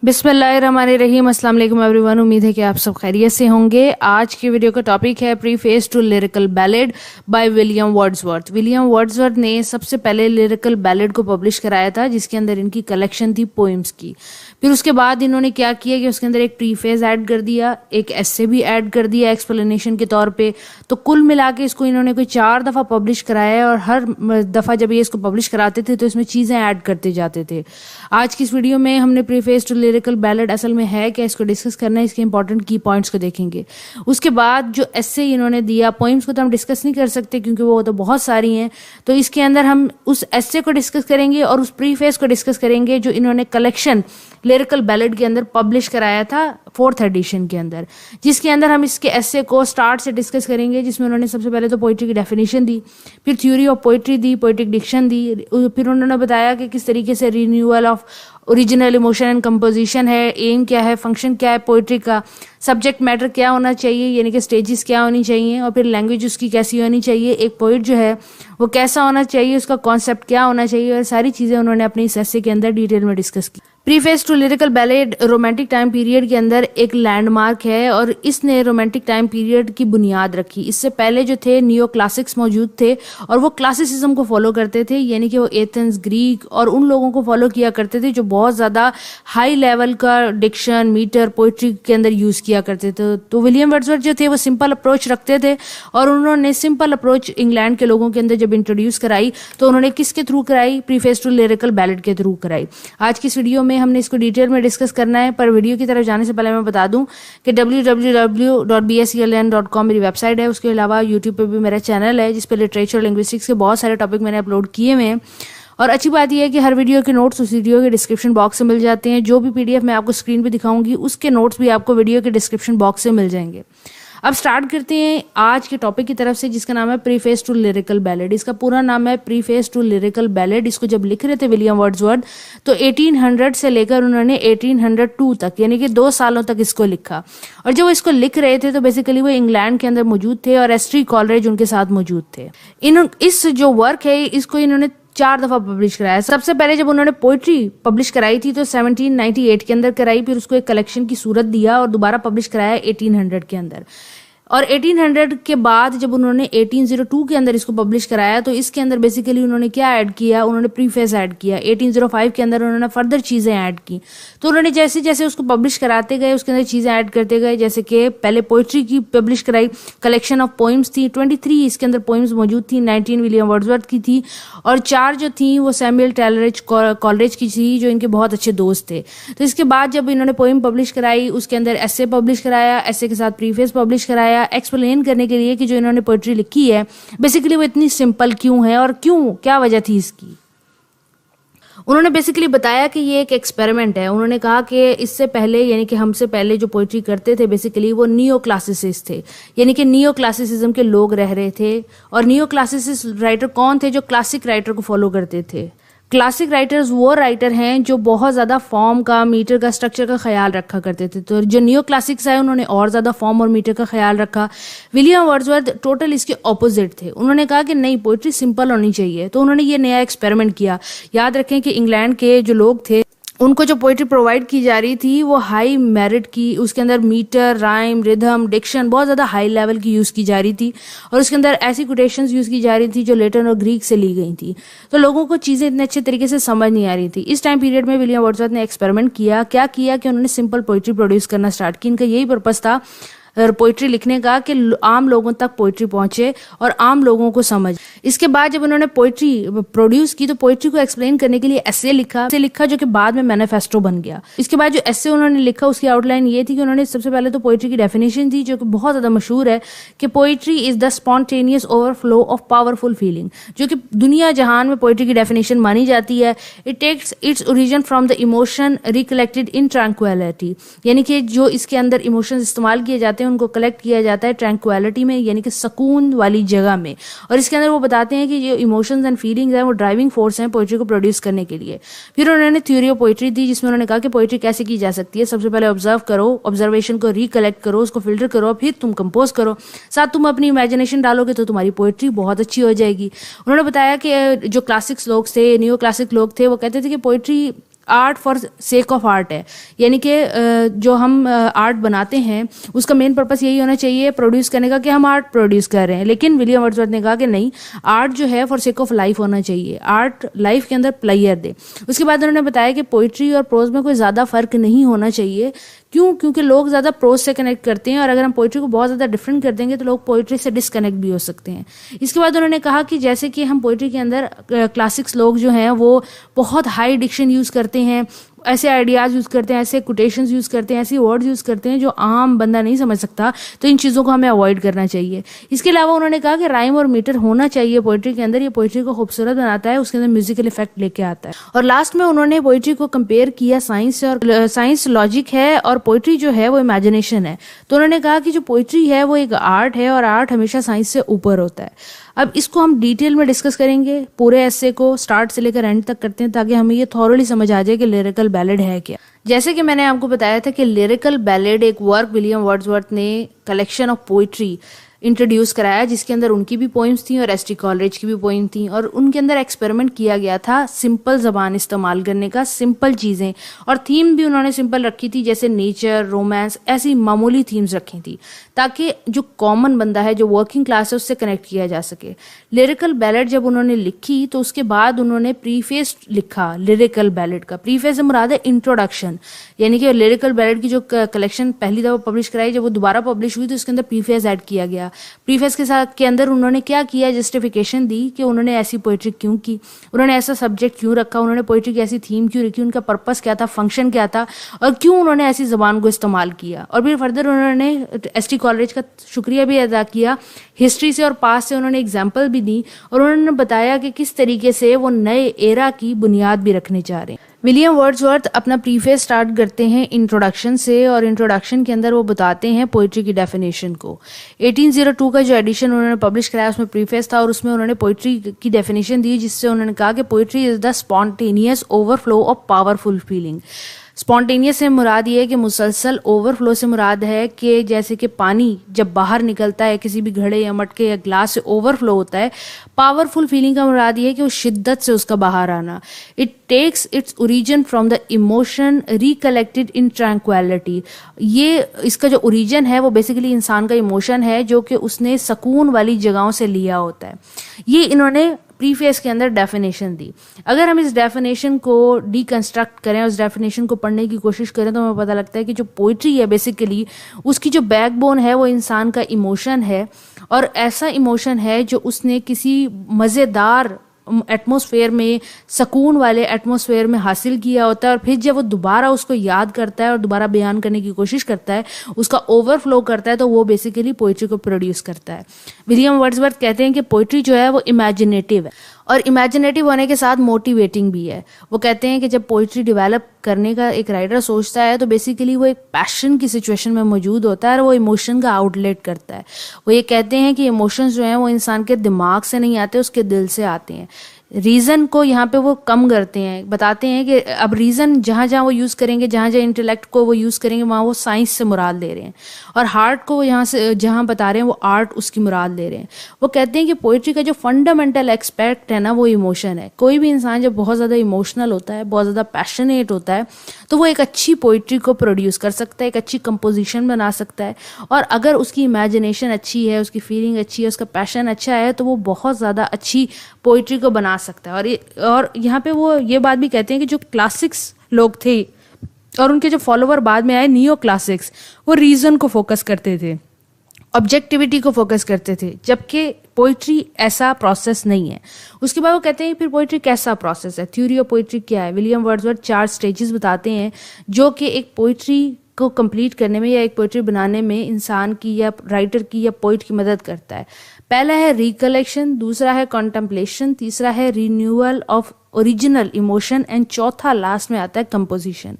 बिस्मिल्लाहिर्रहमानिर्रहीम। अस्सलाम वालेकुम एवरीवन। उम्मीद है कि आप सब खैरियत से होंगे। आज की वीडियो का टॉपिक है preface to lyrical ballad by William Wordsworth. William Wordsworth ने सबसे पहले लिरिकल बैलेड को पब्लिश कराया था, जिसके अंदर इनकी कलेक्शन थी पोइम्स की। फिर उसके बाद इन्होंने क्या किया कि उसके अंदर एक प्रीफेस ऐड कर दिया, एक एस्से भी ऐड कर दिया एक्सप्लेनेशन के तौर पे। तो कुल मिला के इसको इन्होंने कोई 4 दफ़ा पब्लिश कराया है, और हर दफ़ा जब ये इसको पब्लिश कराते थे तो इसमें चीज़ें ऐड करते जाते थे। आज की इस वीडियो में हमने प्रीफेस टू लिरिकल बैलेड असल में है क्या, इसको डिस्कस करना है, इसके इंपॉर्टेंट की पॉइंट्स को देखेंगे। उसके बाद जो एस्से इन्होंने दिया, पोइम्स को तो हम डिस्कस नहीं कर सकते क्योंकि वो तो बहुत सारी हैं, तो इसके अंदर हम उस एस्से को डिस्कस करेंगे और उस प्रीफेस को डिस्कस करेंगे जो इन्होंने कलेक्शन लिरिकल बैलेड के अंदर पब्लिश कराया था 4th एडिशन के अंदर, जिसके अंदर हम इसके एस्से को स्टार्ट से डिस्कस करेंगे। जिसमें उन्होंने सबसे पहले तो पोइट्री की डेफिनेशन दी, फिर थ्योरी ऑफ पोइट्री दी, पोइटिक डिक्शन दी, फिर उन्होंने बताया कि किस तरीके से renewal of original emotion and composition है, एम क्या है, फंक्शन क्या है पोइट्री का, सब्जेक्ट मैटर क्या होना चाहिए यानी कि स्टेजेस क्या होनी चाहिए, और फिर लैंग्वेज उसकी कैसी होनी चाहिए, एक पोइट जो है वो कैसा होना चाहिए, उसका कॉन्सेप्ट क्या होना चाहिए, और सारी चीज़ें उन्होंने अपने इस एस्से के अंदर डिटेल में डिस्कस की। Preface to lyrical ballad romantic time period के अंदर एक लैंडमार्क है, और इसने रोमांटिक टाइम पीरियड की बुनियाद रखी। इससे पहले जो थे नियो क्लासिक्स मौजूद थे, और वो क्लासिसिज्म को फॉलो करते थे, यानी कि वो एथेंस, ग्रीक और उन लोगों को फॉलो किया करते थे जो बहुत ज़्यादा हाई लेवल का डिक्शन, मीटर, पोइट्री के अंदर यूज़ किया करते थे। तो विलियम वर्ड्सवर्थ जो थे वो सिंपल अप्रोच रखते थे, और उन्होंने सिंपल अप्रोच इंग्लैंड के लोगों के अंदर जब इंट्रोड्यूस कराई तो उन्होंने किसके थ्रू कराई, प्रीफेस टू लिरिकल बैलेड के थ्रू कराई। आज की इस वीडियो में हमने इसको डिटेल में डिस्कस करना है, पर वीडियो की तरफ जाने से पहले मैं बता दूं कि www.bseln.com मेरी वेबसाइट है। उसके अलावा यूट्यूब पे भी मेरा चैनल है जिस पे लिटरेचर, लिंग्विस्टिक्स के बहुत सारे टॉपिक मैंने अपलोड किए हुए हैं। और अच्छी बात यह है कि हर वीडियो के नोट्स उस वीडियो के डिस्क्रिप्शन बॉक्स से मिल जाते हैं। जो भी पीडीएफ मैं आपको स्क्रीन पे दिखाऊंगी उसके नोट्स भी आपको वीडियो के डिस्क्रिप्शन बॉक्स से मिल जाएंगे। अब स्टार्ट करते हैं आज के टॉपिक की तरफ से, जिसका नाम है प्रीफेस टू लिरिकल बैलेड। इसका पूरा नाम है प्रीफेस टू लिरिकल बैलेड। इसको जब लिख रहे थे विलियम वर्ड्सवर्थ तो 1800 से लेकर उन्होंने 1802 तक, यानी कि 2 सालों तक इसको लिखा। और जब वो इसको लिख रहे थे तो बेसिकली वो इंग्लैंड के अंदर मौजूद थे और एस्ट्री कॉलरेज उनके साथ मौजूद थे। इस जो वर्क है इसको इन्होंने 4 दफा पब्लिश कराया। सबसे पहले जब उन्होंने पोइट्री पब्लिश कराई थी तो 1798 के अंदर कराई, फिर उसको एक कलेक्शन की सूरत दिया और दोबारा पब्लिश कराया 1800 के अंदर। और 1800 के बाद जब उन्होंने 1802 के अंदर इसको पब्लिश कराया तो इसके अंदर बेसिकली उन्होंने क्या ऐड किया, उन्होंने प्रीफेस ऐड किया। 1805 के अंदर उन्होंने फर्दर चीज़ें ऐड की। तो उन्होंने जैसे जैसे उसको पब्लिश कराते गए उसके अंदर चीज़ें ऐड करते गए, जैसे कि पहले पोइट्री की पब्लिश कराई, कलेक्शन ऑफ पोइम्स थी 23 इसके अंदर पोइम्स मौजूद थी, 19 विलियम वर्ड्सवर्थ की थी, और 4 जो थी वो सैमुअल टैलरेज कॉलरेज की थी जो इनके बहुत अच्छे दोस्त थे। तो इसके बाद जब इन्होंने पोइम पब्लिश कराई उसके अंदर एस्से पब्लिश कराया, एस्से के साथ प्रीफेस पब्लिश कराया, एक्सप्लेन करने के लिए कि जो इन्होंने पोइट्री लिखी है बेसिकली वो इतनी सिंपल क्यों है और क्यों, क्या वजह थी इसकी। उन्होंने बेसिकली बताया कि ये एक एक्सपेरिमेंट है। उन्होंने कहा कि इससे पहले यानी कि हमसे पहले जो पोइट्री करते थे बेसिकली वो नियो क्लासिसिस्ट थे, यानी कि नियो क्लासिसिज्म के लोग रह रहे थे। और नियो क्लासिसिस्ट राइटर कौन थे, जो क्लासिक राइटर को फॉलो करते थे। क्लासिक राइटर्स वो राइटर हैं जो बहुत ज़्यादा फॉर्म का, मीटर का, स्ट्रक्चर का ख्याल रखा करते थे। तो जो नियो क्लासिक्स है उन्होंने और ज़्यादा फॉर्म और मीटर का ख्याल रखा। विलियम वर्ड्सवर्थ टोटल इसके ऑपोजिट थे। उन्होंने कहा कि नहीं, पोइट्री सिंपल होनी चाहिए। तो उन्होंने ये नया एक्सपेरिमेंट किया। याद रखें कि इंग्लैंड के जो लोग थे उनको जो पोइट्री प्रोवाइड की जा रही थी वो हाई मेरिट की, उसके अंदर मीटर, राइम, रिदम, डिक्शन बहुत ज़्यादा हाई लेवल की यूज़ की जा रही थी, और उसके अंदर ऐसी कोटेशंस यूज़ की जा रही थी जो लेटिन और ग्रीक से ली गई थी। तो लोगों को चीज़ें इतने अच्छे तरीके से समझ नहीं आ रही थी। इस टाइम पीरियड में विलियम वर्ड्सवर्थ ने एक्सपेरिमेंट किया। क्या किया कि उन्होंने सिंपल पोइट्री प्रोड्यूस करना स्टार्ट की। इनका यही पर्पज़ था पोइट्री लिखने का कि आम लोगों तक पोइट्री पहुंचे और आम लोगों को समझ। इसके बाद जब उन्होंने पोइट्री प्रोड्यूस की तो पोइट्री को एक्सप्लेन करने के लिए एस्से लिखा जो कि बाद में मैनिफेस्टो बन गया। इसके बाद जो एस्से उन्होंने लिखा उसकी आउटलाइन ये थी कि उन्होंने सबसे पहले तो पोइट्री की डेफिनेशन दी जो कि बहुत ज़्यादा मशहूर है कि poetry is the spontaneous overflow of powerful feeling, जो कि दुनिया जहान में पोइट्री की डेफिनेशन मानी जाती है। It takes its origin from the emotion recollected in tranquillity, यानी कि जो इसके अंदर इमोशंस इस्तेमाल किए जाते हैं उनको कलेक्ट किया जाता है ट्रैंक्विलिटी में, यानी कि सुकून वाली जगह में। और इसके अंदर वो बताते हैं कि जो इमोशंस एंड फीलिंग्स हैं वो ड्राइविंग फोर्स हैं पोइट्री को प्रोड्यूस करने के लिए। फिर उन्होंने थ्योरी ऑफ पोइट्री दी जिसमें उन्होंने कहा कि पोइट्री कैसे की जा सकती है। सबसे पहले ऑब्जर्व करो, ऑब्जर्वेशन को रिकलेक्ट करो, उसको फिल्टर करो, फिर तुम कंपोज करो, साथ तुम अपनी इमेजिनेशन डालोगे तो तुम्हारी पोइट्री बहुत अच्छी हो जाएगी। उन्होंने बताया कि जो क्लासिक्स लोग थे, न्यू क्लासिक लोग थे, वो कहते थे कि poetry art for sake of art है, यानी कि जो हम आर्ट बनाते हैं उसका मेन पर्पस यही होना चाहिए प्रोड्यूस करने का कि हम आर्ट प्रोड्यूस कर रहे हैं। लेकिन विलियम वर्ड्सवर्थ ने कहा कि नहीं, आर्ट जो है फॉर सेक ऑफ लाइफ होना चाहिए, आर्ट लाइफ के अंदर प्लेयर दे। उसके बाद उन्होंने बताया कि पोइट्री और प्रोज में कोई ज़्यादा फर्क नहीं होना चाहिए। क्यों? क्योंकि लोग ज़्यादा प्रोज से कनेक्ट करते हैं, और अगर हम पोइट्री को बहुत ज़्यादा डिफरेंट कर देंगे तो लोग पोइट्री से डिसकनेक्ट भी हो सकते हैं। इसके बाद उन्होंने कहा कि जैसे कि हम पोइट्री के अंदर क्लासिक्स लोग जो हैं वो बहुत हाई डिक्शन यूज़ करते हैं, ऐसे आइडियाज़ यूज़ करते हैं, ऐसे कोटेशंस यूज़ करते हैं, ऐसी वर्ड्स यूज़ करते हैं जो आम बंदा नहीं समझ सकता, तो इन चीज़ों को हमें अवॉइड करना चाहिए। इसके अलावा उन्होंने कहा कि राइम और मीटर होना चाहिए पोइट्री के अंदर, ये पोइट्री को खूबसूरत बनाता है, उसके अंदर म्यूजिकल इफेक्ट लेके आता है। और लास्ट में उन्होंने पोइट्री को कंपेयर किया साइंस से, और साइंस लॉजिक है और पोइट्री जो है वो इमेजिनेशन है। तो उन्होंने कहा कि जो पोइट्री है वो एक आर्ट है, और आर्ट हमेशा साइंस से ऊपर होता है। अब इसको हम डिटेल में डिस्कस करेंगे, पूरे एस्से को स्टार्ट से लेकर एंड तक करते हैं ताकि हमें ये थॉरोली समझ आ जाए कि लिरिकल बैलेड है क्या। जैसे कि मैंने आपको बताया था कि लिरिकल बैलेड एक वर्क विलियम वर्ड्सवर्थ ने कलेक्शन ऑफ पोइट्री इंट्रोड्यूस कराया, जिसके अंदर उनकी भी पोइम्स थी और एस.टी. कॉलरिज की भी पोइम थी, और उनके अंदर एक्सपेरिमेंट किया गया था सिंपल जबान इस्तेमाल करने का, सिंपल चीज़ें, और थीम भी उन्होंने सिंपल रखी थी, जैसे नेचर, रोमांस, ऐसी मामूली थीम्स रखी थी ताकि जो कॉमन बंदा है, जो वर्किंग क्लास है, उससे कनेक्ट किया जा सके। लिरिकल बैलेड जब उन्होंने लिखी तो उसके बाद उन्होंने प्रीफेस लिखा लिरिकल बैलेड का। प्रीफेस से मुराद है इंट्रोडक्शन, यानी कि लिरिकल बैलेड की जो कलेक्शन पहली दफ़ा पब्लिश कराई, जब वो दोबारा पब्लिश हुई तो उसके अंदर प्रीफेस ऐड किया गया। प्रीफेस के अंदर उन्होंने क्या किया, जस्टिफिकेशन दी कि उन्होंने ऐसी पोइट्री क्यों की, उन्होंने ऐसा सब्जेक्ट क्यों रखा, उन्होंने पोइट्री की ऐसी थीम क्यों रखी, उनका पर्पस क्या था, फंक्शन क्या था, और क्यों उन्होंने ऐसी जबान को इस्तेमाल किया। और फिर फर्दर उन्होंने एस.टी. कॉलरिज का शुक्रिया भी अदा किया, हिस्ट्री से और पास्ट से उन्होंने एग्जाम्पल भी दी, और उन्होंने बताया कि किस तरीके से वो नए एरा की बुनियाद भी रखने जा रहे हैं। विलियम वर्ड्सवर्थ अपना प्रीफेस स्टार्ट करते हैं इंट्रोडक्शन से, और इंट्रोडक्शन के अंदर वो बताते हैं पोइट्री की डेफिनेशन को। 1802 का जो एडिशन उन्होंने पब्लिश कराया उसमें प्रीफेस था, और उसमें उन्होंने पोइट्री की डेफिनेशन दी, जिससे उन्होंने कहा कि poetry is the spontaneous overflow of powerful feeling. Spontaneous से मुराद ये है कि मुसलसल, ओवरफ्लो से मुराद है कि जैसे कि पानी जब बाहर निकलता है किसी भी घड़े या मटके या ग्लास से ओवरफ्लो होता है। पावरफुल फीलिंग का मुराद ये है कि वो शिद्दत से उसका बाहर आना। It takes its origin from the emotion recollected in tranquillity. ये इसका जो ओरिजिन है वो बेसिकली इंसान का इमोशन है जो कि उसने सुकून वाली जगहों से लिया होता है। ये इन्होंने प्रीफेस के अंदर डेफिनेशन दी। अगर हम इस डेफिनेशन को डीकंस्ट्रक्ट करें, उस डेफिनेशन को पढ़ने की कोशिश करें, तो हमें पता लगता है कि जो पोइट्री है बेसिकली उसकी जो बैकबोन है वो इंसान का इमोशन है, और ऐसा इमोशन है जो उसने किसी मज़ेदार एटमॉस्फेयर में, सुकून वाले एटमॉस्फेयर में हासिल किया होता है, और फिर जब वो दोबारा उसको याद करता है और दोबारा बयान करने की कोशिश करता है, उसका ओवरफ्लो करता है, तो वो बेसिकली पोइट्री को प्रोड्यूस करता है। विलियम वर्ड्सवर्थ कहते हैं कि पोइट्री जो है वो इमेजिनेटिव है, और इमेजिनेटिव होने के साथ मोटिवेटिंग भी है। वो कहते हैं कि जब पोइट्री डेवलप करने का एक राइटर सोचता है तो बेसिकली वो एक पैशन की सिचुएशन में मौजूद होता है और वो इमोशन का आउटलेट करता है। वो ये कहते हैं कि इमोशंस जो हैं वो इंसान के दिमाग से नहीं आते, उसके दिल से आते हैं। रीज़न को यहाँ पे वो कम करते हैं, बताते हैं कि अब रीज़न जहाँ जहाँ वो यूज़ करेंगे, जहाँ जहाँ इंटेलेक्ट को वो यूज़ करेंगे, वहाँ वो साइंस से मुराद ले रहे हैं, और हार्ट को वो यहाँ से जहाँ बता रहे हैं वो आर्ट उसकी मुराद ले रहे हैं। वो कहते हैं कि पोइट्री का जो फंडामेंटल एक्सपेक्ट है ना वो इमोशन है। कोई भी इंसान जब बहुत ज़्यादा इमोशनल होता है, बहुत ज़्यादा पैशनेट होता है, तो वो एक अच्छी पोइट्री को प्रोड्यूस कर सकता है, एक अच्छी कंपोजिशन बना सकता है। और अगर उसकी इमेजिनेशन अच्छी है, उसकी फीलिंग अच्छी है, उसका पैशन अच्छा है, तो वो बहुत ज़्यादा अच्छी पोइट्री को बना सकता है। और यहाँ पे वो ये बात भी कहते हैं कि जो क्लासिक्स लोग थे और उनके जो फॉलोवर बाद में आए नियो क्लासिक्स, वो रीजन को फोकस करते थे, ऑब्जेक्टिविटी को फोकस करते थे, जबकि पोइट्री ऐसा प्रोसेस नहीं है। उसके बाद वो कहते हैं फिर पोइट्री कैसा प्रोसेस है, थ्योरी ऑफ पोइट्री क्या है। विलियम वर्ड्सवर्थ 4 स्टेजेस बताते हैं जो कि एक पोइट्री को कंप्लीट करने में या एक पोइट्री बनाने में इंसान की या राइटर की या पोइट की मदद करता है। पहला है रिकलेक्शन, दूसरा है कॉन्टेम्पलेशन, तीसरा है renewal of original emotion, and चौथा लास्ट में आता है कंपोजिशन।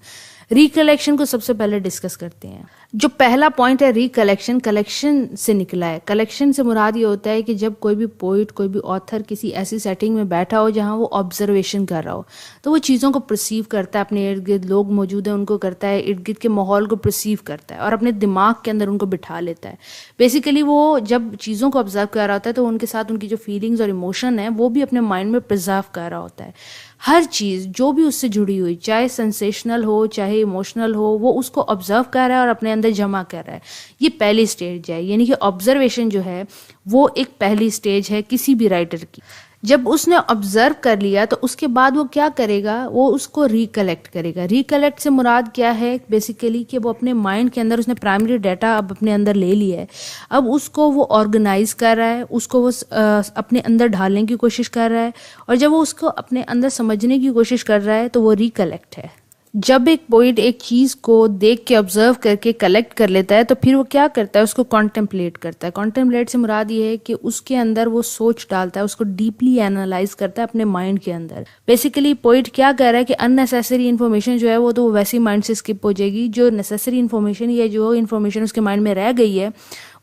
रिकलेक्शन को सबसे पहले डिस्कस करते हैं। जो पहला पॉइंट है रिकलेक्शन, कलेक्शन से निकला है। कलेक्शन से मुराद ये होता है कि जब कोई भी पोइट, कोई भी ऑथर किसी ऐसी सेटिंग में बैठा हो जहाँ वो ऑब्जर्वेशन कर रहा हो, तो वो चीज़ों को परसीव करता है, अपने इर्द गिर्द लोग मौजूद हैं उनको करता है, इर्द गिर्द के माहौल को परसीव करता है और अपने दिमाग के अंदर उनको बिठा लेता है। बेसिकली वो जब चीज़ों को ऑब्जर्व कर रहा होता है तो उनके साथ उनकी जो फीलिंग्स और इमोशन है वो भी अपने माइंड में प्रिजर्व कर रहा होता है। हर चीज़ जो भी उससे जुड़ी हुई, चाहे सेंसेशनल हो चाहे इमोशनल हो, वो उसको ऑब्जर्व कर रहा है और अपने अंदर जमा कर रहा है। ये पहली स्टेज है, यानी कि ऑब्जर्वेशन जो है वो एक पहली स्टेज है किसी भी राइटर की। जब उसने ऑब्जर्व कर लिया तो उसके बाद वो क्या करेगा, वो उसको रिकलेक्ट करेगा। रिकलेक्ट से मुराद क्या है बेसिकली कि वो अपने माइंड के अंदर उसने प्राइमरी डाटा अब अपने अंदर ले लिया है, अब उसको वो ऑर्गेनाइज कर रहा है, उसको वो अपने अंदर ढालने की कोशिश कर रहा है, और जब वो उसको अपने अंदर समझने की कोशिश कर रहा है तो वो रिकलेक्ट है। जब एक पोइट एक चीज़ को देख के ऑब्जर्व करके कलेक्ट कर लेता है तो फिर वो क्या करता है, उसको कॉन्टेम्पलेट करता है। कॉन्टेम्पलेट से मुराद ये है कि उसके अंदर वो सोच डालता है, उसको डीपली एनालाइज करता है अपने माइंड के अंदर। बेसिकली पोइट क्या कह रहा है कि अननेसेसरी इन्फॉर्मेशन जो है वो तो वैसे ही माइंड से स्किप हो जाएगी, जो नेसेसरी इन्फॉर्मेशन या जो इन्फॉर्मेशन उसके माइंड में रह गई है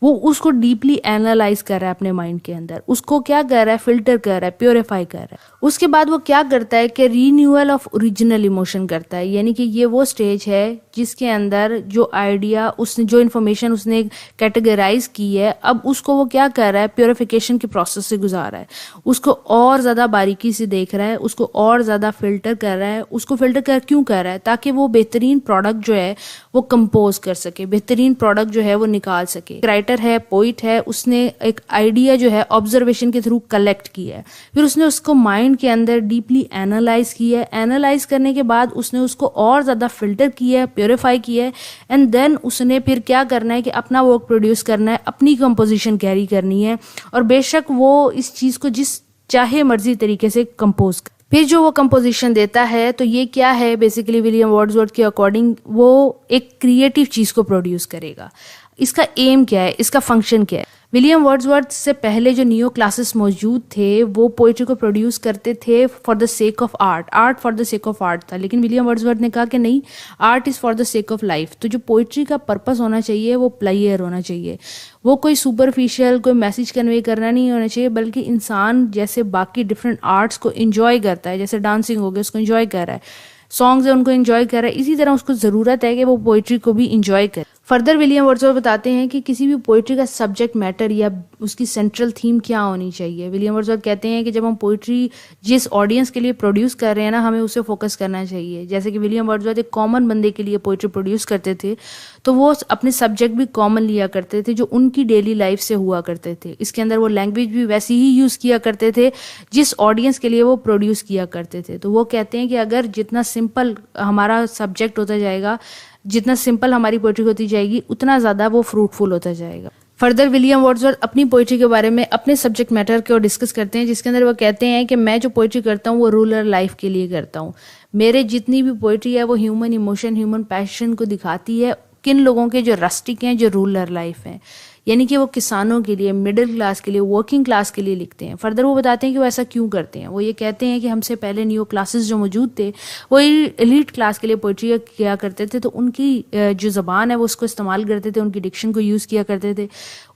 वो उसको डीपली एनालाइज कर रहा है अपने माइंड के अंदर, उसको क्या कर रहा है, फिल्टर कर रहा है, प्योरीफाई कर रहा है। उसके बाद वो क्या करता है कि रीन्यूअल ऑफ ओरिजिनल इमोशन करता है, यानी कि ये वो स्टेज है जिसके अंदर जो आइडिया उसने, जो इन्फॉर्मेशन उसने कैटेगराइज की है, अब उसको वो क्या कर रहा है, प्योरिफिकेशन के प्रोसेस से गुजार रहा है, उसको और ज़्यादा बारीकी से देख रहा है, उसको और ज़्यादा फिल्टर कर रहा है। उसको फिल्टर कर क्यों कर रहा है, ताकि वो बेहतरीन प्रोडक्ट जो है वो कंपोज कर सके, बेहतरीन प्रोडक्ट जो है वो निकाल सके। राइटर है, पोइट है, उसने एक आइडिया जो है ऑब्जर्वेशन के थ्रू कलेक्ट किया है, फिर उसने उसको माइंड के अंदर डीपली एनालाइज किया है। एनालाइज करने के बाद उसने उसको और ज़्यादा फिल्टर किया है, प्योरीफाई किया है, एंड देन उसने फिर क्या करना है कि अपना वर्क प्रोड्यूस करना है, अपनी कंपोजिशन कैरी करनी है, और बेशक वो इस चीज़ को जिस चाहे मर्जी तरीके से कंपोज कर। फिर जो वो कंपोजिशन देता है तो ये क्या है, बेसिकली विलियम वर्ड्सवर्थ के अकॉर्डिंग वो एक क्रिएटिव चीज़ को प्रोड्यूस करेगा। इसका एम क्या है, इसका फंक्शन क्या है। विलियम वर्ड्सवर्थ से पहले जो नियो क्लासेस मौजूद थे वो पोइट्री को प्रोड्यूस करते थे for the sake of art, art for the sake of art था, लेकिन विलियम वर्ड्सवर्थ ने कहा कि नहीं, art is for the sake of life. तो जो पोइट्री का पर्पस होना चाहिए वो प्लेयर होना चाहिए, वो कोई सुपरफिशियल कोई मैसेज कन्वे करना नहीं होना चाहिए, बल्कि इंसान जैसे बाकी डिफरेंट आर्ट्स को इन्जॉय करता है, जैसे डांसिंग हो गया उसको इन्जॉय कर रहा है, सॉन्ग्स है उनको इन्जॉय कर रहा है, इसी तरह उसको ज़रूरत है कि वो पोइट्री को भी इन्जॉय करे। फर्दर विलियम वर्ड्सवर्थ बताते हैं कि किसी भी पोइट्री का सब्जेक्ट मैटर या उसकी सेंट्रल थीम क्या होनी चाहिए। विलियम वर्ड्सवर्थ कहते हैं कि जब हम पोइट्री जिस ऑडियंस के लिए प्रोड्यूस कर रहे हैं ना, हमें उसे फोकस करना चाहिए। जैसे कि विलियम वर्ड्सवर्थ एक कॉमन बंदे के लिए पोइट्री प्रोड्यूस करते थे तो वो अपने सब्जेक्ट भी कॉमन लिया करते थे जो उनकी डेली लाइफ से हुआ करते थे। इसके अंदर वो लैंग्वेज भी वैसी ही यूज़ किया करते थे जिस ऑडियंस के लिए वो प्रोड्यूस किया करते थे। तो वो कहते हैं कि अगर जितना सिंपल हमारा सब्जेक्ट होता जाएगा, जितना सिंपल हमारी पोइट्री होती जाएगी, उतना ज़्यादा वो फ्रूटफुल होता जाएगा। फर्दर विलियम वर्ड्सवर्थ अपनी पोइट्री के बारे में अपने सब्जेक्ट मैटर को डिस्कस करते हैं, जिसके अंदर वो कहते हैं कि मैं जो पोइट्री करता हूँ वो रूरल लाइफ के लिए करता हूँ। मेरे जितनी भी पोइट्री है वो ह्यूमन इमोशन, ह्यूमन पैशन को दिखाती है, किन लोगों के जो रस्टिक हैं, जो रूरल लाइफ हैं, यानी कि वो किसानों के लिए, मिडिल क्लास के लिए, वर्किंग क्लास के लिए लिखते हैं। फर्दर वो बताते हैं कि वो ऐसा क्यों करते हैं। वो ये कहते हैं कि हमसे पहले नियो क्लासेस जो मौजूद थे वो एलीट क्लास के लिए पोइट्री किया करते थे, तो उनकी जो ज़बान है वो उसको इस्तेमाल करते थे, उनकी डिक्शन को यूज़ किया करते थे,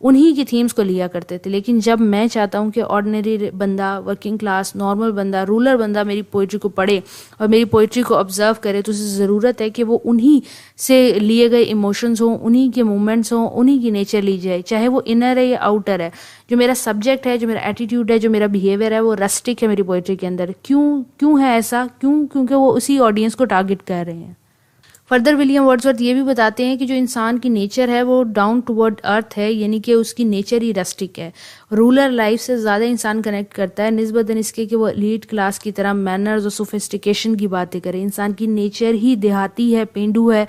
उन्हीं की थीम्स को लिया करते थे। लेकिन जब मैं चाहता हूँ कि ऑर्डिनरी बंदा, वर्किंग क्लास, नॉर्मल बंदा, रूरल बंदा मेरी पोइट्री को पढ़े और मेरी पोइट्री को ऑब्जर्व करे, तो उसे ज़रूरत है कि वो उन्हीं से लिए गए इमोशंस हों, उन्हीं के मूवमेंट्स हों, उन्हीं की नेचर ली जाए, चाहे वो इनर है या आउटर है। जो मेरा सब्जेक्ट है, जो मेरा एटीट्यूड है, जो मेरा बिहेवियर है, वो रस्टिक है मेरी पोइट्री के अंदर। क्यों है ऐसा? क्योंकि वो उसी ऑडियंस को टारगेट कर रहे हैं। फर्दर विलियम वर्ड्सवर्थ ये भी बताते हैं कि जो इंसान की नेचर है वो डाउन टुवर्ड अर्थ है, यानी कि उसकी नेचर ही रस्टिक है। रूरल लाइफ से ज़्यादा इंसान कनेक्ट करता है निस्बतन इसके कि वो एलीट क्लास की तरह मैनर्स और सोफिस्टिकेशन की बातें करे। इंसान की नेचर ही देहाती है, पेंडू है।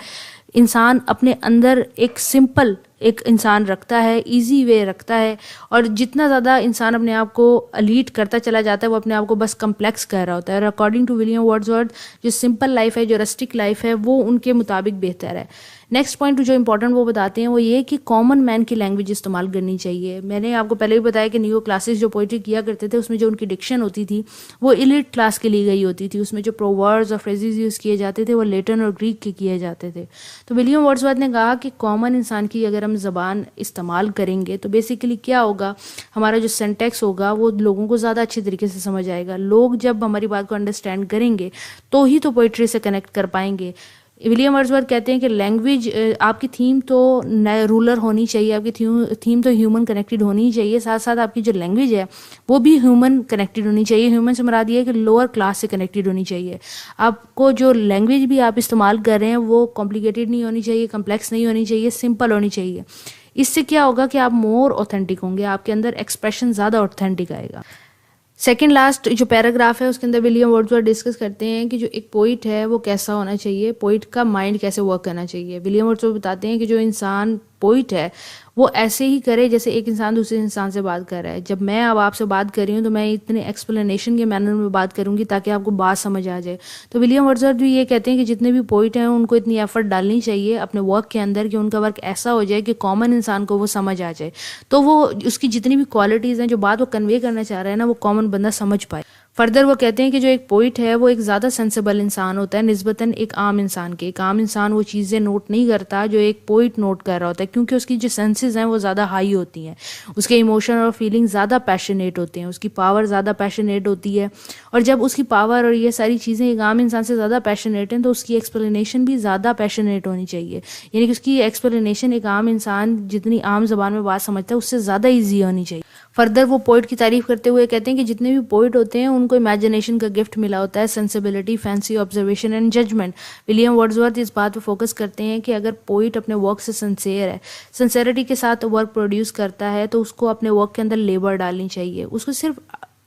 इंसान अपने अंदर एक सिंपल एक इंसान रखता है, इजी वे रखता है, और जितना ज़्यादा इंसान अपने आप को एलीट करता चला जाता है वो अपने आप को बस कम्प्लेक्स कर रहा होता है। और अकॉर्डिंग टू विलियम वर्ड्सवर्थ जो सिंपल लाइफ है, जो रस्टिक लाइफ है, वो उनके मुताबिक बेहतर है। नेक्स्ट पॉइंट जो इंपॉर्टेंट वो बताते हैं वो ये कि कॉमन मैन की लैंग्वेज इस्तेमाल करनी चाहिए। मैंने आपको पहले भी बताया कि नियो क्लासेस जो पोइट्री किया करते थे उसमें जो उनकी डिक्शन होती थी वो एलीट क्लास के लिए गई होती थी। उसमें जो प्रोवर्ड्स और फ्रेजेस यूज़ किए जाते थे वो लैटिन और ग्रीक के किए जाते थे। तो विलियम वर्ड्सवर्थ ने कहा कि कॉमन इंसान की अगर हम ज़बान इस्तेमाल करेंगे तो बेसिकली क्या होगा, हमारा जो सेंटेक्स होगा वो लोगों को ज़्यादा अच्छे तरीके से समझ आएगा। लोग जब हमारी बात को अंडरस्टैंड करेंगे तो ही तो पोइट्री से कनेक्ट कर पाएंगे। विलियम वर्ड्सवर्थ कहते हैं कि लैंग्वेज, आपकी थीम तो रूलर होनी चाहिए, आपकी थीम तो ह्यूमन कनेक्टेड होनी ही चाहिए, साथ साथ आपकी जो लैंग्वेज है वो भी ह्यूमन कनेक्टेड होनी चाहिए। ह्यूमन से मुराद ये है कि लोअर क्लास से कनेक्टेड होनी चाहिए। आपको जो लैंग्वेज भी आप इस्तेमाल कर रहे हैं वो कॉम्प्लिकेटेड नहीं होनी चाहिए, कम्प्लेक्स नहीं होनी चाहिए, सिंपल होनी चाहिए। इससे क्या होगा कि आप मोर ऑथेंटिक होंगे, आपके अंदर एक्सप्रेशन ज़्यादा ऑथेंटिक आएगा। सेकेंड लास्ट जो पैराग्राफ है उसके अंदर विलियम वर्ड्सवर्थ डिस्कस करते हैं कि जो एक पोइट है वो कैसा होना चाहिए, पोइट का माइंड कैसे वर्क करना चाहिए। विलियम वर्ड्सवर्थ बताते हैं कि जो इंसान पोइट है वो ऐसे ही करे जैसे एक इंसान दूसरे इंसान से बात कर रहा है। जब मैं अब आपसे बात कर रही हूँ तो मैं इतने एक्सप्लेनेशन के मैनर में बात करूँगी ताकि आपको बात समझ आ जाए। तो विलियम वर्ड्सवर्थ भी ये कहते हैं कि जितने भी पोइट हैं उनको इतनी एफर्ट डालनी चाहिए अपने वर्क के अंदर कि उनका वर्क ऐसा हो जाए कि कॉमन इंसान को वो समझ आ जाए, तो वो उसकी जितनी भी क्वालिटीज़ हैं, जो बात वो कन्वे करना चाह रहा है ना, वो कॉमन बंदा समझ पाए। फर्दर वो कहते हैं कि जो एक पोइट है वो एक ज़्यादा सेंसिबल इंसान होता है निस्बतन एक आम इंसान के। एक आम इंसान वो चीज़ें नोट नहीं करता जो एक पोइट नोट कर रहा होता है, क्योंकि उसकी जो सेंसेस हैं वो ज़्यादा हाई होती हैं, उसके इमोशन और फीलिंग ज़्यादा पैशनेट होते हैं, उसकी पावर ज़्यादा पैशनेट होती है। और जब उसकी पावर और ये सारी चीज़ें एक आम इंसान से ज़्यादा पैशनेट हैं तो उसकी एक्सप्लेनेशन भी ज़्यादा पैशनेट होनी चाहिए, यानी कि उसकी एक्सप्लेनेशन एक आम इंसान जितनी आम जबान में बात समझता है उससे ज़्यादा ईजी होनी चाहिए। फर्दर वो पोइट की तारीफ करते हुए कहते हैं कि जितने भी पोइट होते हैं उनको इमेजिनेशन का गिफ्ट मिला होता है, sensibility, fancy, observation and judgement. William Wordsworth इस बात पर फोकस करते हैं कि अगर पोइट अपने वर्क से सिंसेयर है, सिंसेरिटी के साथ वर्क प्रोड्यूस करता है, तो उसको अपने वर्क के अंदर लेबर डालनी चाहिए। उसको सिर्फ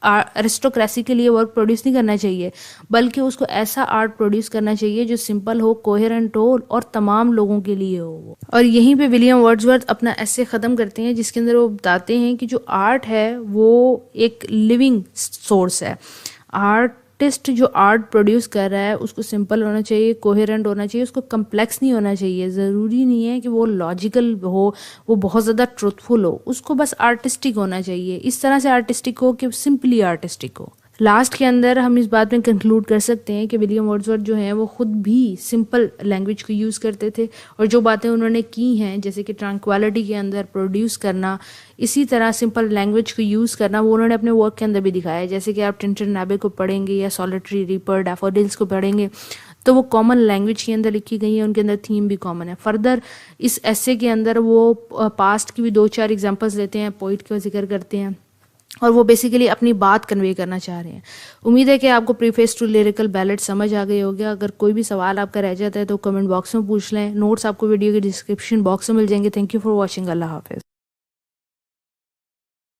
अरिस्टोक्रेसी के लिए वर्क प्रोड्यूस नहीं करना चाहिए, बल्कि उसको ऐसा आर्ट प्रोड्यूस करना चाहिए जो सिंपल हो, कोहेरेंट हो और तमाम लोगों के लिए हो। और यहीं पे विलियम वर्ड्सवर्थ अपना ऐसे ख़त्म करते हैं जिसके अंदर वो बताते हैं कि जो आर्ट है वो एक लिविंग सोर्स है। आर्टिस्ट जो आर्ट प्रोड्यूस कर रहा है उसको सिंपल होना चाहिए, कोहेरेंट होना चाहिए, उसको कम्प्लेक्स नहीं होना चाहिए। ज़रूरी नहीं है कि वो लॉजिकल हो, वो बहुत ज़्यादा ट्रुथफुल हो, उसको बस आर्टिस्टिक होना चाहिए। इस तरह से आर्टिस्टिक हो कि सिंपली आर्टिस्टिक हो। लास्ट के अंदर हम इस बात में कंक्लूड कर सकते हैं कि विलियम वर्ड्सवर्थ जो हैं वो खुद भी सिंपल लैंग्वेज को यूज़ करते थे, और जो बातें उन्होंने की हैं जैसे कि ट्रैंक्विलिटी के अंदर प्रोड्यूस करना, इसी तरह सिंपल लैंग्वेज को यूज़ करना, वो उन्होंने अपने वर्क के अंदर भी दिखाया है। जैसे कि आप टिंटन नैबे को पढ़ेंगे या सॉलिटरी रीपर, डैफोडिल्स को पढ़ेंगे तो वो कॉमन लैंग्वेज के अंदर लिखी गई है, उनके अंदर थीम भी कॉमन है। फर्दर इस एसे के अंदर वो पास्ट की भी 2-4 एग्जांपल्स लेते हैं, पोइट का जिक्र करते हैं, और वो बेसिकली अपनी बात कन्वे करना चाह रहे हैं। उम्मीद है कि आपको प्रीफेस टू लिरिकल बैलेट समझ आ गई होगी। अगर कोई भी सवाल आपका रह जाता है तो कमेंट बॉक्स में पूछ लें। नोट्स आपको वीडियो के डिस्क्रिप्शन बॉक्स में मिल जाएंगे। Thank you for watching. अल्लाह हाफिज़।